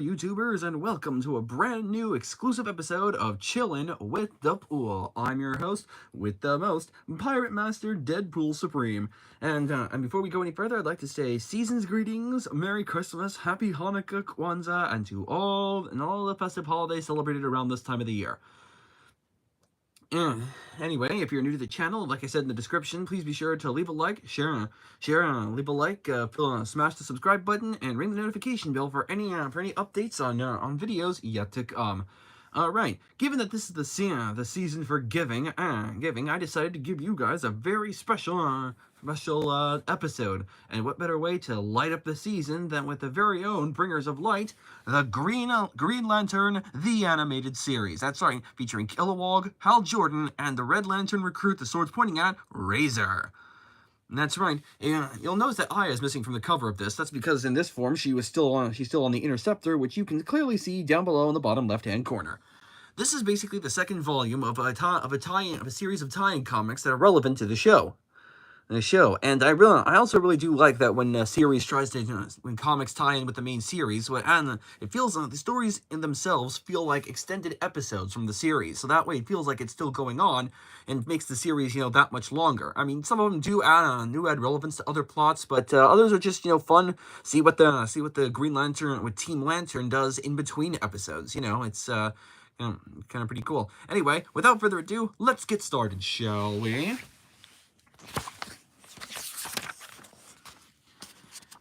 YouTubers, and welcome to a brand new exclusive episode of Chillin' with the Pool. I'm your host with the most, Pirate Master Deadpool Supreme. And before we go any further, I'd like to say season's greetings, Merry Christmas, Happy Hanukkah, Kwanzaa, and to all the festive holidays celebrated around this time of the year. Anyway, if you're new to the channel, like I said in the description, please be sure to leave a like, share, leave a like, smash the subscribe button, and ring the notification bell for any updates on videos yet to come. Alright, given that this is the season for giving, I decided to give you guys a very special episode. And what better way to light up the season than with the very own Bringers of Light, the Green Lantern, the animated series. That's right, featuring Kilowog, Hal Jordan, and the Red Lantern recruit the sword's pointing at, Razor. That's right. You'll notice that Aya is missing from the cover of this. That's because in this form she's still on the Interceptor, which you can clearly see down below in the bottom left-hand corner. This is basically the second volume of a series of tie-in comics that are relevant to the show. And I also really do like that when a series tries to, when comics tie in with the main series, and it feels the stories in themselves feel like extended episodes from the series, so that way it feels like it's still going on, and makes the series, that much longer. I mean, some of them do add relevance to other plots, but others are just, fun. See what the Green Lantern, what Team Lantern does in between episodes. It's kind of pretty cool. Anyway, without further ado, let's get started, shall we?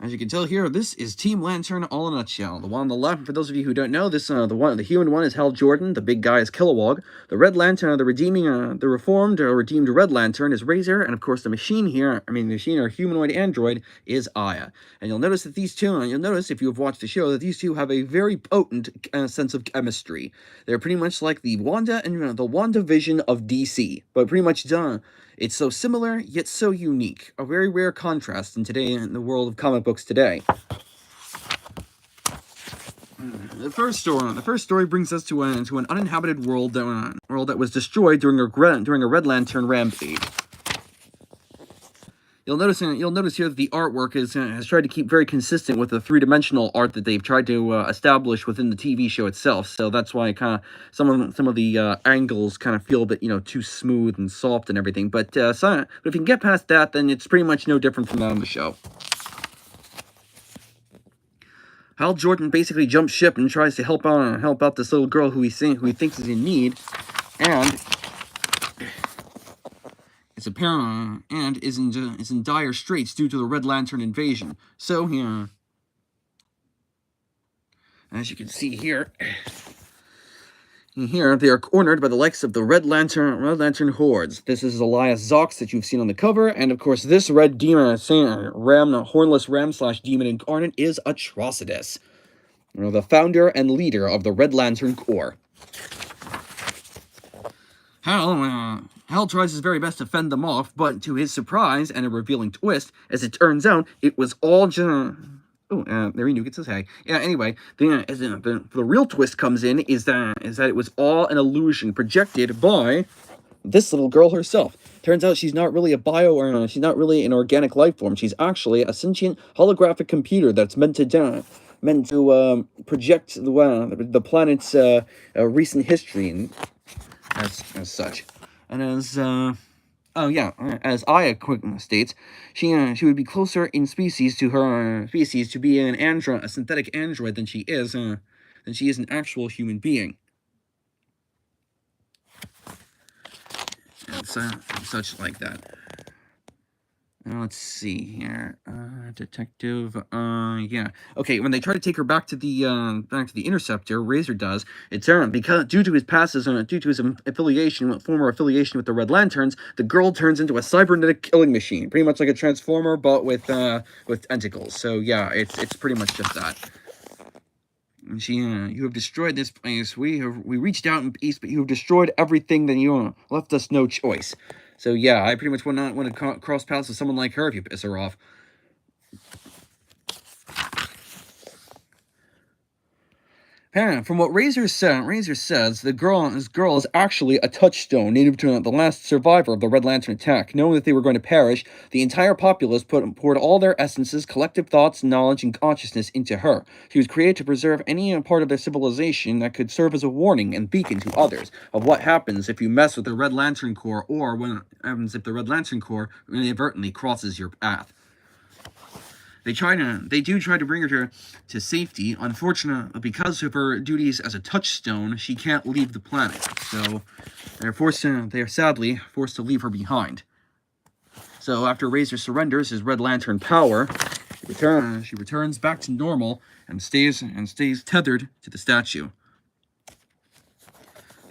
As you can tell here, this is Team Lantern all in a nutshell. The one on the left, for those of you who don't know, the human one is Hal Jordan, the big guy is Kilowog, the Red Lantern, the reformed or redeemed Red Lantern is Razor, and of course the machine or humanoid android is Aya. And you'll notice that if you have watched the show, that these two have a very potent sense of chemistry. They're pretty much like the Wanda and the WandaVision of DC, but pretty much done. It's so similar, yet so unique. A very rare contrast in the world of comic books today. The first story brings us to an uninhabited world that was destroyed during a Red Lantern rampage. You'll notice here that the artwork has tried to keep very consistent with the three-dimensional art that they've tried to establish within the TV show itself. So that's why some of the angles kind of feel a bit too smooth and soft and everything. But if you can get past that, then it's pretty much no different from that on the show. Hal Jordan basically jumps ship and tries to help out this little girl who he thinks is in need, and is in dire straits due to the Red Lantern invasion. So as you can see here, they are cornered by the likes of the Red Lantern hordes. This is Elias Zox that you've seen on the cover, and of course this hornless ram/demon incarnate is Atrocitus, the founder and leader of the Red Lantern Corps. Hal tries his very best to fend them off, but to his surprise and a revealing twist, as it turns out, it was all just... there he gets his hey. Yeah, anyway, the real twist comes in is that it was all an illusion projected by this little girl herself. Turns out she's not really she's not really an organic life form. She's actually a sentient holographic computer that's meant to project the planet's recent history as such. And as Aya states, she would be closer in species to her species to be a synthetic android than she is an actual human being. And such like that. Let's see here, detective. Yeah. Okay. When they try to take her back to the Interceptor, Razor does. It's because due to his former affiliation with the Red Lanterns, the girl turns into a cybernetic killing machine, pretty much like a Transformer, but with tentacles. So yeah, it's pretty much just that. And you have destroyed this place. We reached out in peace, but you have destroyed everything. Then you left us no choice. So yeah, I pretty much would not want to cross paths with someone like her if you piss her off. From what Razor says this girl is actually a touchstone native to the last survivor of the Red Lantern attack. Knowing that they were going to perish, the entire populace poured all their essences, collective thoughts, knowledge, and consciousness into her. She was created to preserve any part of their civilization that could serve as a warning and beacon to others of what happens if you mess with the Red Lantern Corps, or what happens if the Red Lantern Corps inadvertently crosses your path. They do try to bring her to safety. Unfortunately, because of her duties as a touchstone, she can't leave the planet. So they are sadly forced to leave her behind. So after Razor surrenders his Red Lantern power, she returns back to normal and stays tethered to the statue.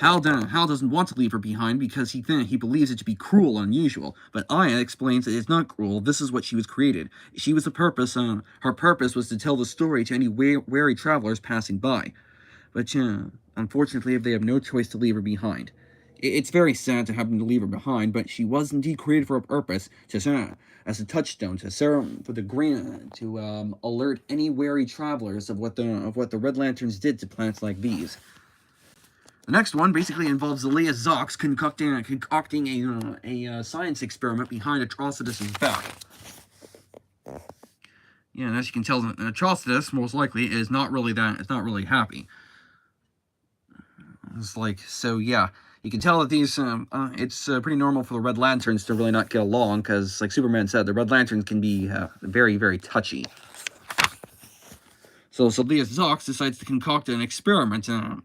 Hal doesn't want to leave her behind because he believes it to be cruel and unusual. But Aya explains that it's not cruel. This is what she was created. She was the purpose. Her purpose was to tell the story to any wary travelers passing by. But unfortunately, they have no choice to leave her behind. It's very sad to have them to leave her behind, but she was indeed created for a purpose, as a touchstone to alert any wary travelers of what the Red Lanterns did to planets like these. The next one basically involves Zelia Zox concocting a science experiment behind Atrocitus's back. Yeah, and as you can tell, Atrocitus most likely is not really happy. It's like, so yeah, you can tell that these it's pretty normal for the Red Lanterns to really not get along, because like Superman said, the Red Lanterns can be very, very touchy. So Zelia Zox decides to concoct an experiment to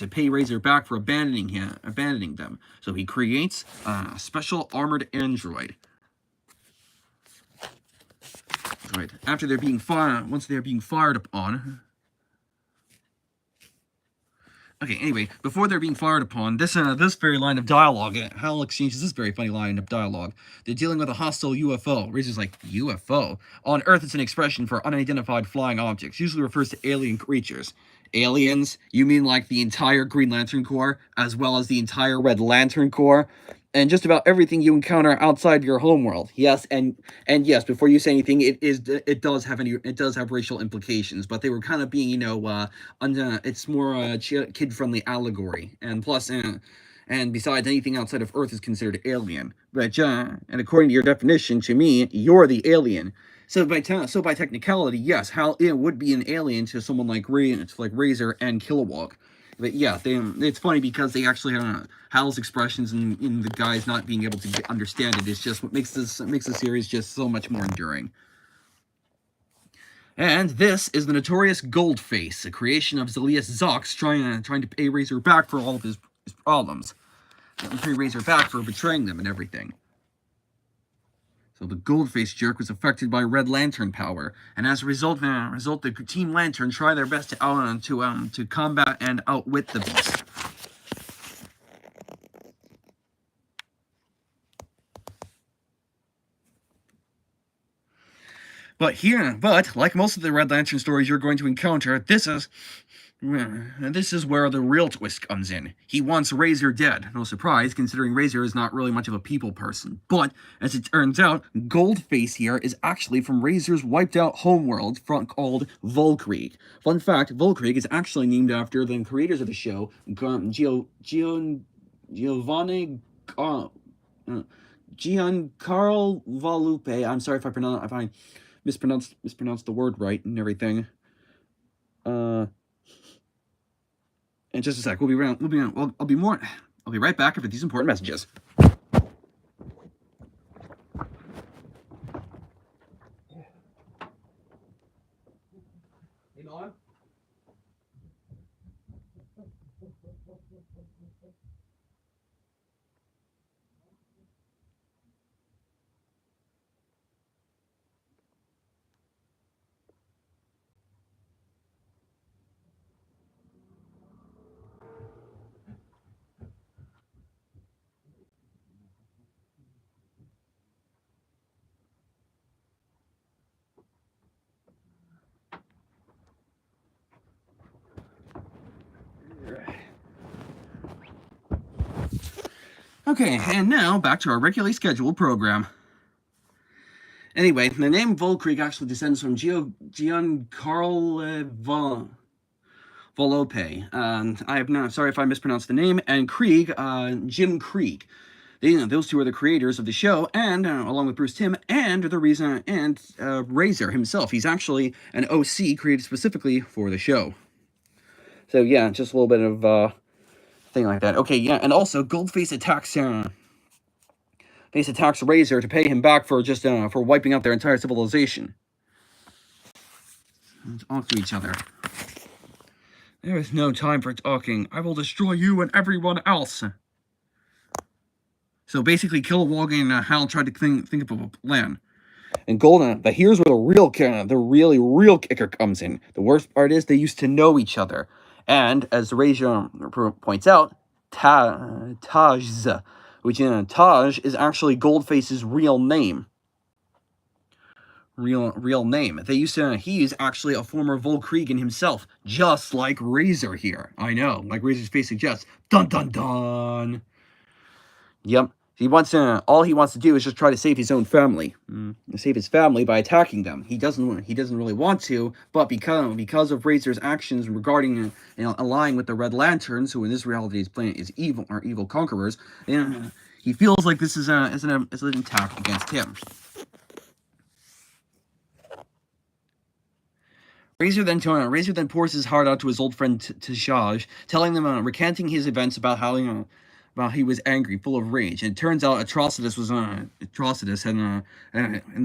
pay Razor back for abandoning them. So he creates a special armored android. Right. Once they are being fired upon. Okay, anyway, before they're being fired upon, this very line of dialogue, Hal exchanges this very funny line of dialogue. They're dealing with a hostile UFO. Razor's like, UFO? On Earth, it's an expression for unidentified flying objects. Usually refers to alien creatures. Aliens? You mean like the entire Green Lantern Corps, as well as the entire Red Lantern Corps? And just about everything you encounter outside your homeworld. Yes, and yes, before you say anything, it does have racial implications, but they were kind of being, it's more a kid-friendly allegory, and plus, and besides, anything outside of Earth is considered alien. But and according to your definition, to me, you're the alien. So by technicality, yes, Hal would be an alien to someone like Razor and Kilowog. But yeah, it's funny because they actually Hal's expressions in the guys not being able to understand it is just what makes the series just so much more enduring. And this is the notorious Goldface, a creation of Zelia Zox trying to pay Razor back for all of his problems, and pay Razor back for betraying them and everything. So the Goldface jerk was affected by Red Lantern power, and as a result, the Team Lantern try their best to combat and outwit the beast. But like most of the Red Lantern stories you're going to encounter, this is where the real twist comes in. He wants Razor dead. No surprise, considering Razor is not really much of a people person. But, as it turns out, Goldface here is actually from Razor's wiped-out homeworld called Volkrieg. Fun fact, Volkrieg is actually named after the creators of the show, Giancarlo Valupe. I'm sorry if I mispronounced the word right and everything. In just a sec, I'll be right back after these important messages. Hey, Mom? Okay, and now back to our regularly scheduled program. Anyway, the name Volkrieg actually descends from Giancarlo Volpe. I have not. Sorry if I mispronounced the name. And Krieg, Jim Krieg. Those two are the creators of the show, and along with Bruce Timm, and the reason, and Razor himself. He's actually an OC created specifically for the show. So yeah, just a little bit of thing like that. Okay, yeah, and also Goldface attacks Razor to pay him back for just for wiping out their entire civilization. Let's talk to each other. There is no time for talking. I will destroy you and everyone else. So basically, Kilowog and Hal tried to think of a plan. And Golden, but here's where the really real kicker comes in. The worst part is they used to know each other. And as Razor points out, Taj, which Taj is actually Goldface's real name. Real name. They used to. He is actually a former Volkrigan himself, just like Razor here. I know, like Razor's face suggests. Dun dun dun. Yep. All he wants to do is just try to save his own family, save his family by attacking them. He doesn't really want to, but because of Razor's actions regarding allying with the Red Lanterns, who in this reality is playing is evil conquerors, he feels like this is an attack against him. Razor then pours his heart out to his old friend Tajaj, telling them, recanting his events about how he was angry, full of rage. And it turns out Atrocitus was Atrocitus, and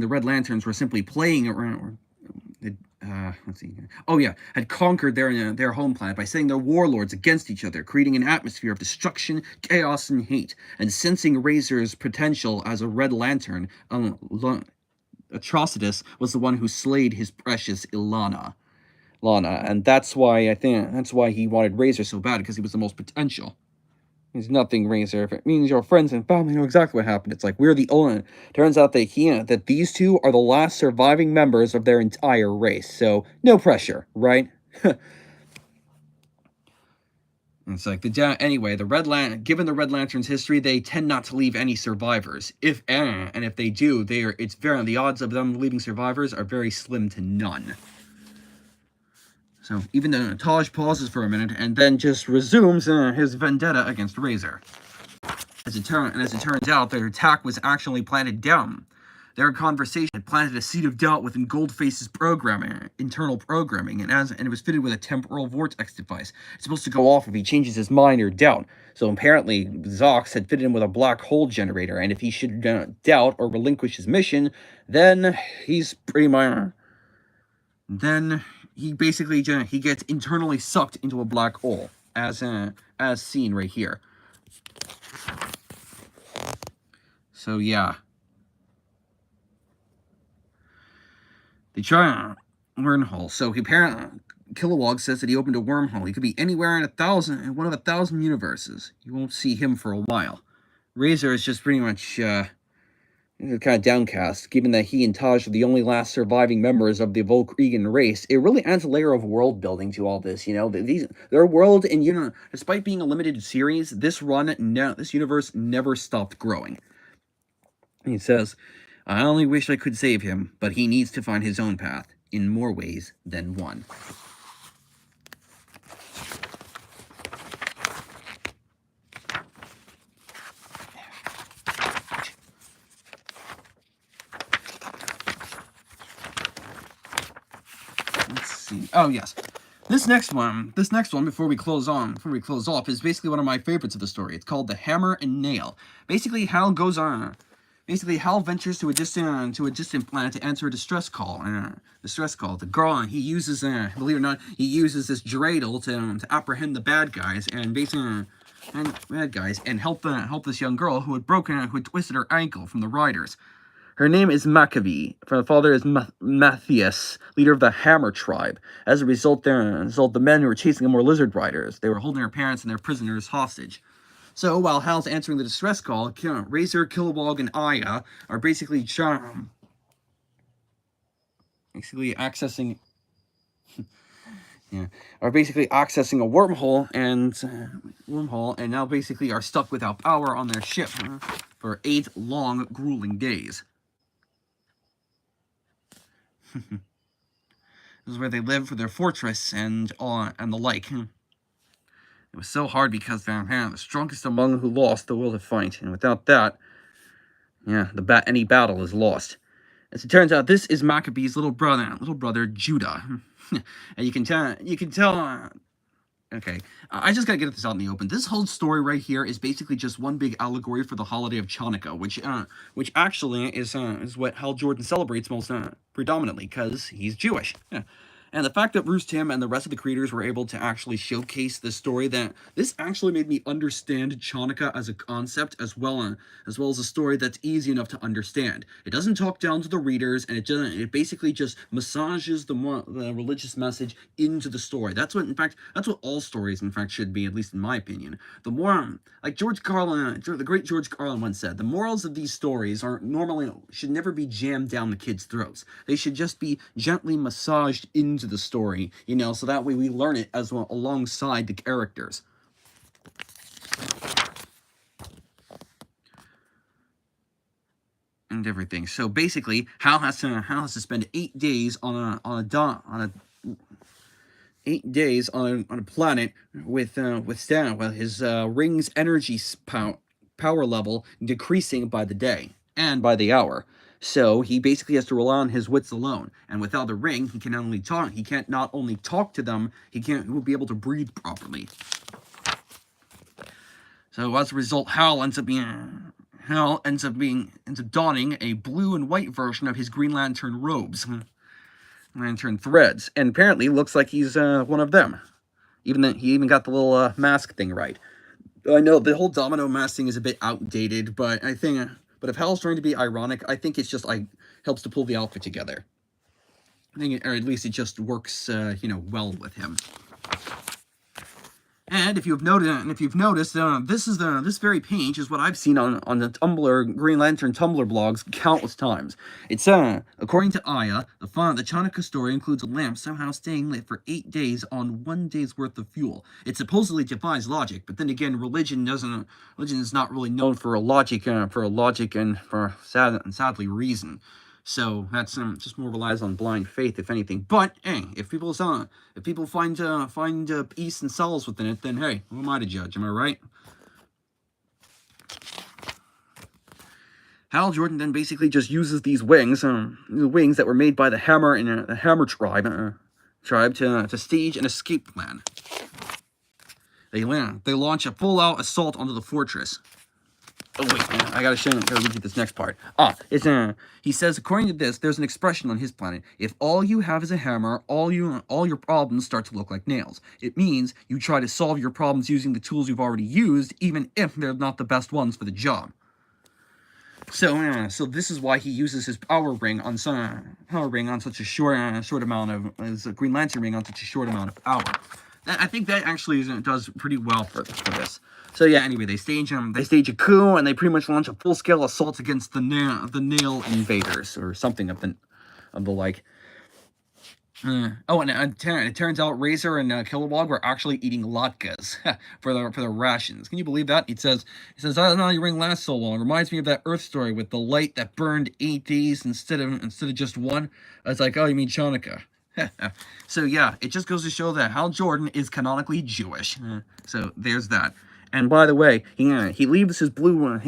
the Red Lanterns were simply playing around. Let's see. Oh yeah, had conquered their home planet by setting their warlords against each other, creating an atmosphere of destruction, chaos, and hate. And sensing Razor's potential as a Red Lantern, Atrocitus was the one who slayed his precious Lana, and that's why he wanted Razor so bad, because he was the most potential. There's nothing, Razor. If it means your friends and family know exactly what happened, it's like we're the only. Turns out that these two are the last surviving members of their entire race. So no pressure, right? It's like anyway. Given the Red Lantern's history, they tend not to leave any survivors. If they do, the odds of them leaving survivors are very slim to none. So even though Taj pauses for a minute and then just resumes his vendetta against Razor. As it turns out, their attack was actually planted down. Their conversation had planted a seed of doubt within Goldface's internal programming, and it was fitted with a temporal vortex device. It's supposed to go off if he changes his mind or doubt. So apparently, Zox had fitted him with a black hole generator, and if he should doubt or relinquish his mission, then he's pretty much. Then he basically he gets internally sucked into a black hole, as seen right here. So yeah, they try a wormhole. So apparently, Kilowog says that he opened a wormhole. He could be anywhere in one of 1,000 universes. You won't see him for a while. Razor is just pretty much kind of downcast, given that he and Taj are the only last surviving members of the Volkrigan race. It really adds a layer of world building to all this, their world, and despite being a limited series, this universe never stopped growing. He says, I only wish I could save him, but he needs to find his own path, in more ways than one. Oh yes, this next one before we close off is basically one of my favorites of the story. It's called The Hammer and Nail. Basically, Hal ventures to a distant planet to answer a distress call. The girl, he uses believe it or not, he uses this dreidel to apprehend the bad guys and help this young girl who had twisted her ankle from the riders. Her name is Maccabee. Her father is Matthias, leader of the Hammer tribe. As a result, the men who were chasing them were lizard riders. They were holding her parents and their prisoners hostage. So while Hal's answering the distress call, Razor, Kilowog, and Aya are basically accessing a wormhole and now basically are stuck without power on their ship for 8 long, grueling days. This is where they live for their fortress and the like. It was so hard because the strongest among who lost the will to fight, and without that, yeah, any battle is lost. As it turns out, this is Maccabee's little brother Judah, and you can tell. Okay, I just gotta get this out in the open. This whole story right here is basically just one big allegory for the holiday of Chanukah, which actually is what Hal Jordan celebrates most predominantly because he's Jewish. Yeah. And the fact that Bruce Timm and the rest of the creators were able to actually showcase this story, that this actually made me understand Chanukah as a concept as well as a story that's easy enough to understand. It doesn't talk down to the readers, and it basically just massages the religious message into the story. That's what all stories in fact should be, at least in my opinion. The more, like the great George Carlin once said, the morals of these stories should never be jammed down the kids' throats. They should just be gently massaged into the story, so that way we learn it as well alongside the characters. And everything. So basically, Hal has to spend 8 days on a 8 days on a planet with his ring's energy power level decreasing by the day and by the hour. So he basically has to rely on his wits alone. And without the ring, he can't not only talk to them, he won't be able to breathe properly. So as a result, Hal ends up donning a blue and white version of his Green Lantern robes. Lantern threads, and apparently looks like he's one of them. He even got the little mask thing right. I know the whole domino mask thing is a bit outdated, but if Hal's trying to be ironic, I think it's just helps to pull the outfit together. I think, or at least it just works, well with him. And if you've noticed, this very page is what I've seen on the Tumblr Green Lantern Tumblr blogs countless times. It's according to Aya, the Chanukah story includes a lamp somehow staying lit for 8 days on 1 day's worth of fuel. It supposedly defies logic, but then again, religion is not really known for logic and for sadly reason. So that's just more relies on blind faith, if anything. But hey, if people find peace and solace within it, then hey, who am I to judge? Am I right? Hal Jordan then basically just uses these wings, the wings that were made by the Hammer and the Hammer tribe to stage an escape plan. They launch a full-out assault onto the fortress. Oh wait, I gotta read you this next part. He says, according to this, there's an expression on his planet. If all you have is a hammer, all your problems start to look like nails. It means you try to solve your problems using the tools you've already used, even if they're not the best ones for the job. So this is why he uses his power ring on such a short amount of his Green Lantern ring on such a short amount of power. I think that actually does pretty well for this. So yeah, anyway, they stage a coup, and they pretty much launch a full-scale assault against the nail invaders, or something of the like. And it turns out Razor and Kilowog were actually eating latkes for their rations. Can you believe that? He says, I don't know how your ring lasts so long. It reminds me of that Earth story with the light that burned 8 days instead of just 1. It's like, oh, you mean Chanukah? So yeah, it just goes to show that Hal Jordan is canonically Jewish. So there's that. And by the way, he leaves his blue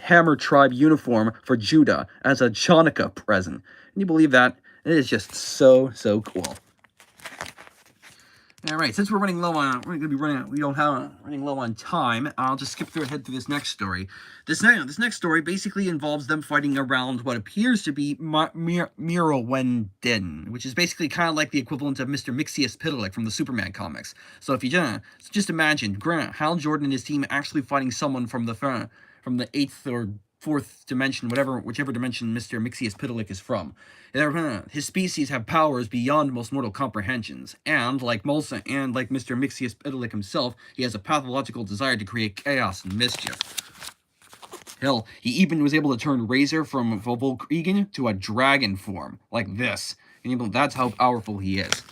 Hammer tribe uniform for Judah as a Chanukah present. Can you believe that? It is just so cool. All right, since we're running low on time, I'll just skip ahead through this next story. This next story basically involves them fighting around what appears to be Mirowenden, which is basically kind of like the equivalent of Mr. Mxyzptlk from the Superman comics. So if you just imagine Hal Jordan and his team actually fighting someone from the 8th or 4th dimension, whichever dimension Mr. Mxyzptlk is from. His species have powers beyond most mortal comprehensions, and like Mr. Mxyzptlk himself, he has a pathological desire to create chaos and mischief. Hell, he even was able to turn Razor from Volkregan to a dragon form, like this. And that's how powerful he is.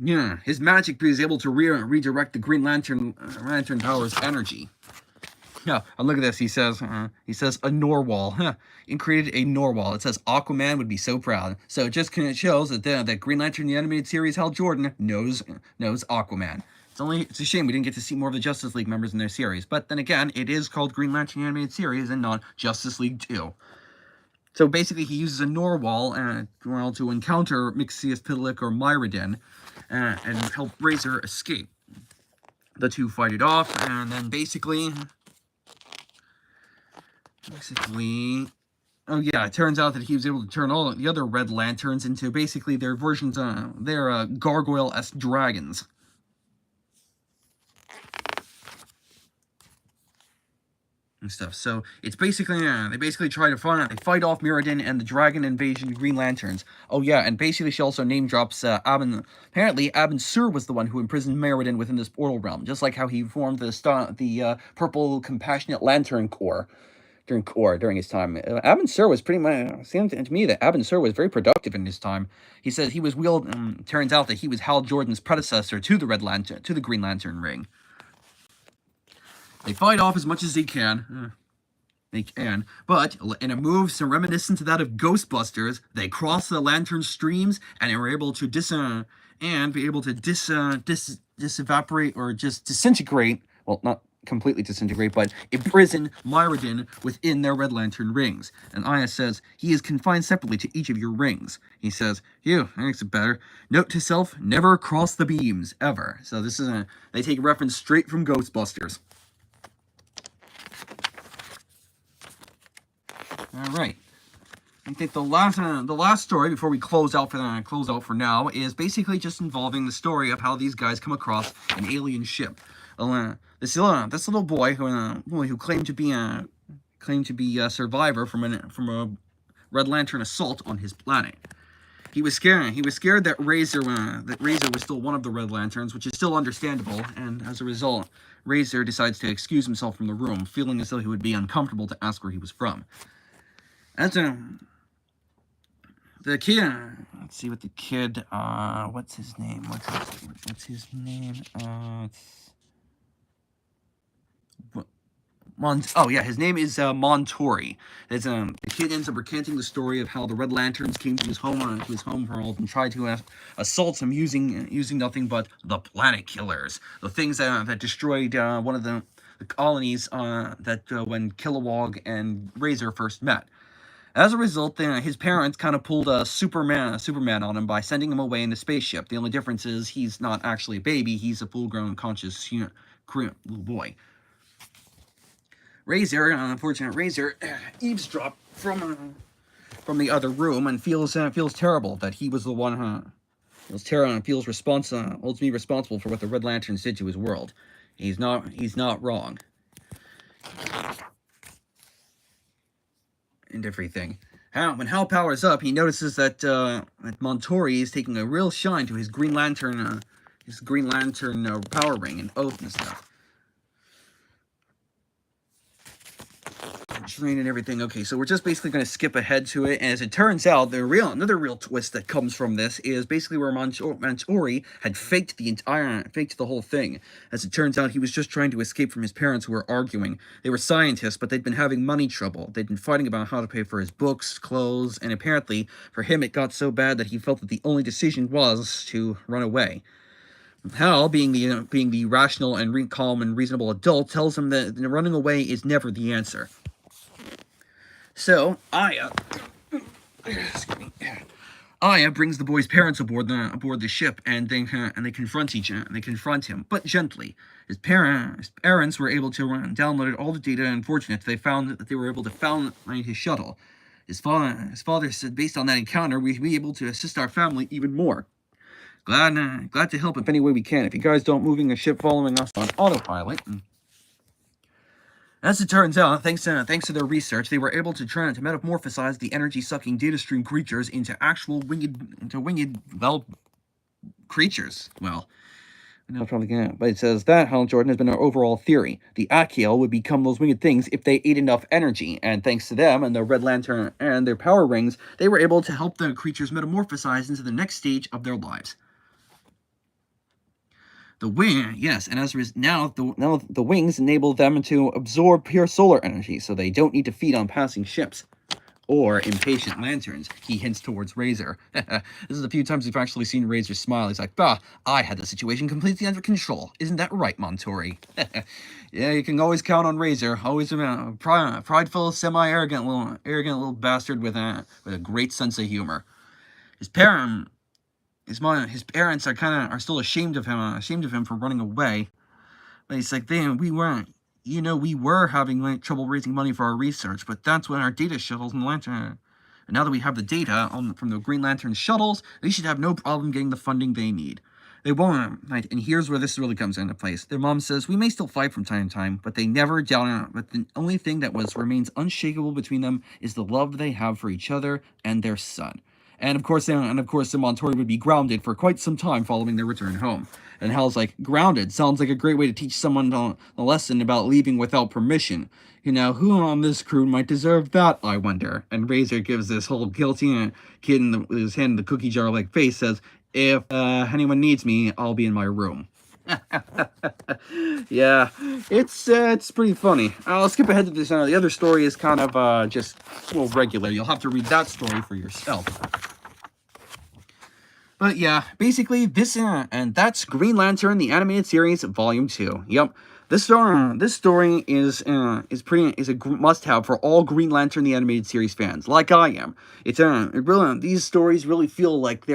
Yeah, his magic is able to redirect the Green Lantern power's energy. Yeah, and look at this. He says a Norwal. Huh. And created a Norwal. It says Aquaman would be so proud. So it just kind of shows that that Green Lantern the animated series, Hal Jordan knows Aquaman. It's a shame we didn't get to see more of the Justice League members in their series. But then again, it is called Green Lantern the animated series and not Justice League 2. So basically, he uses a Norwal to encounter Mxyzptlk or Myrodin and help Razor escape. The two fight it off, and then basically, oh yeah, it turns out that he was able to turn all the other Red Lanterns into basically their versions, their gargoyle-esque dragons. And stuff. So it's basically they basically try to fight off Mirrodin and the Dragon Invasion Green Lanterns. Oh yeah, and basically she also name drops apparently Abin Sur was the one who imprisoned Mirrodin within this portal realm, just like how he formed the Purple Compassionate Lantern Corps during his time. Abin Sur was pretty much, seemed to me that Abin Sur was very productive in his time. He said he was turns out that he was Hal Jordan's predecessor to the Green Lantern ring. They fight off as much as they can. But in a move so reminiscent to that of Ghostbusters, they cross the Lantern streams and are able to disevaporate or just disintegrate. Well, not completely disintegrate, but imprison Myrodin within their Red Lantern rings. And Aya says, he is confined separately to each of your rings. He says, that makes it better. Note to self, never cross the beams, ever. So this is they take a reference straight from Ghostbusters. All right. I think the last story before we close out for now is basically just involving the story of how these guys come across an alien ship. This little boy who claimed to be a survivor from a Red Lantern assault on his planet. He was scared that Razor was still one of the Red Lanterns, which is still understandable, and as a result, Razor decides to excuse himself from the room, feeling as though he would be uncomfortable to ask where he was from. As the kid, let's see what the kid, what's his name? What's his name? His name is Montori. The kid ends up recanting the story of how the Red Lanterns came to his home world and tried to assault him using nothing but the Planet Killers, the things that destroyed one of the colonies when Kilowog and Razor first met. As a result, his parents kind of pulled a Superman on him by sending him away in a spaceship. The only difference is he's not actually a baby; he's a full-grown, conscious little boy. Unfortunate Razor, eavesdropped from the other room and feels terrible that he was the one feels ultimately responsible for what the Red Lanterns did to his world. He's not wrong. And everything. When Hal powers up, he notices that Montori is taking a real shine to his Green Lantern power ring and oath and stuff. Train and everything. Okay, so we're just basically going to skip ahead to it. And as it turns out, another real twist that comes from this is basically where Montori had faked the whole thing. As it turns out, he was just trying to escape from his parents who were arguing. They were scientists, but they'd been having money trouble. They'd been fighting about how to pay for his books, clothes, and apparently for him it got so bad that he felt that the only decision was to run away. Hal, being the rational and calm and reasonable adult, tells him that running away is never the answer. So Aya brings the boy's parents aboard the ship, and they confront him, but gently. His parents were able to download all the data, and fortunate they found that they were able to find his shuttle. His father said, based on that encounter, we'd be able to assist our family even more. Glad to help if any way we can. If you guys don't moving a ship following us on autopilot. As it turns out, thanks to their research, they were able to try to metamorphosize the energy-sucking data stream creatures into actual winged creatures. Well, but it says that, Hal Jordan, has been our overall theory. The Achiel would become those winged things if they ate enough energy, and thanks to them and the Red Lantern and their power rings, they were able to help the creatures metamorphosize into the next stage of their lives. The wing, yes, and as now the wings enable them to absorb pure solar energy, so they don't need to feed on passing ships or impatient lanterns. He hints towards Razor. This is a few times we've actually seen Razor smile. He's like, bah, I had the situation completely under control. Isn't that right, Montori? Yeah, you can always count on Razor. Always a prideful, semi-arrogant little bastard with a great sense of humor. His parents are still ashamed of him for running away. But he's like, we weren't. We were having trouble raising money for our research, but that's when our data shuttles and lantern. And now that we have the data from the Green Lantern shuttles, they should have no problem getting the funding they need. They won't. Right? And here's where this really comes into place. Their mom says, we may still fight from time to time, but they never doubt. But the only thing that remains unshakable between them is the love they have for each other and their son. And of course, the Montori would be grounded for quite some time following their return home. And Hal's like, grounded sounds like a great way to teach someone a lesson about leaving without permission. Who on this crew might deserve that, I wonder? And Razor gives this whole guilty kid with his hand in the cookie jar like face, says, if anyone needs me, I'll be in my room. Yeah, it's pretty funny. I'll skip ahead to this. The other story is kind of just regular. You'll have to read that story for yourself. But yeah, basically this and that's Green Lantern the Animated Series Volume 2. Yep. This story is a must-have for all Green Lantern the Animated Series fans, like I am. These stories really feel like they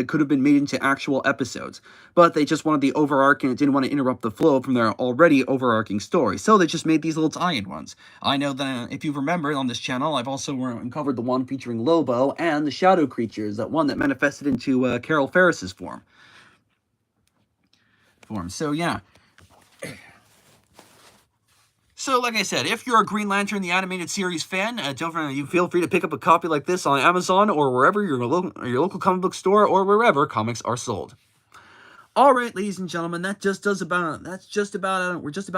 could have been made into actual episodes, but they just wanted the overarching and didn't want to interrupt the flow from their already overarching story, so they just made these little tie-in ones. I know that if you remember on this channel, I've also uncovered the one featuring Lobo and the Shadow Creatures, that one that manifested into Carol Ferris's form. So yeah. So, like I said, if you're a Green Lantern the Animated Series fan, you feel free to pick up a copy like this on Amazon or wherever your local comic book store or wherever comics are sold. All right, ladies and gentlemen, we're just about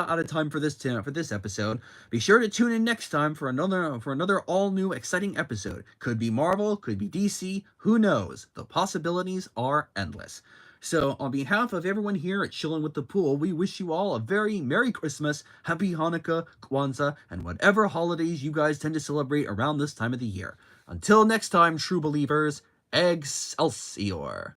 out of time for this episode. Be sure to tune in next time for another all new exciting episode. Could be Marvel, could be DC, who knows? The possibilities are endless. So, on behalf of everyone here at Chillin with the Pool, we wish you all a very Merry Christmas, Happy Hanukkah, Kwanzaa, and whatever holidays you guys tend to celebrate around this time of the year. Until next time, true believers, Excelsior!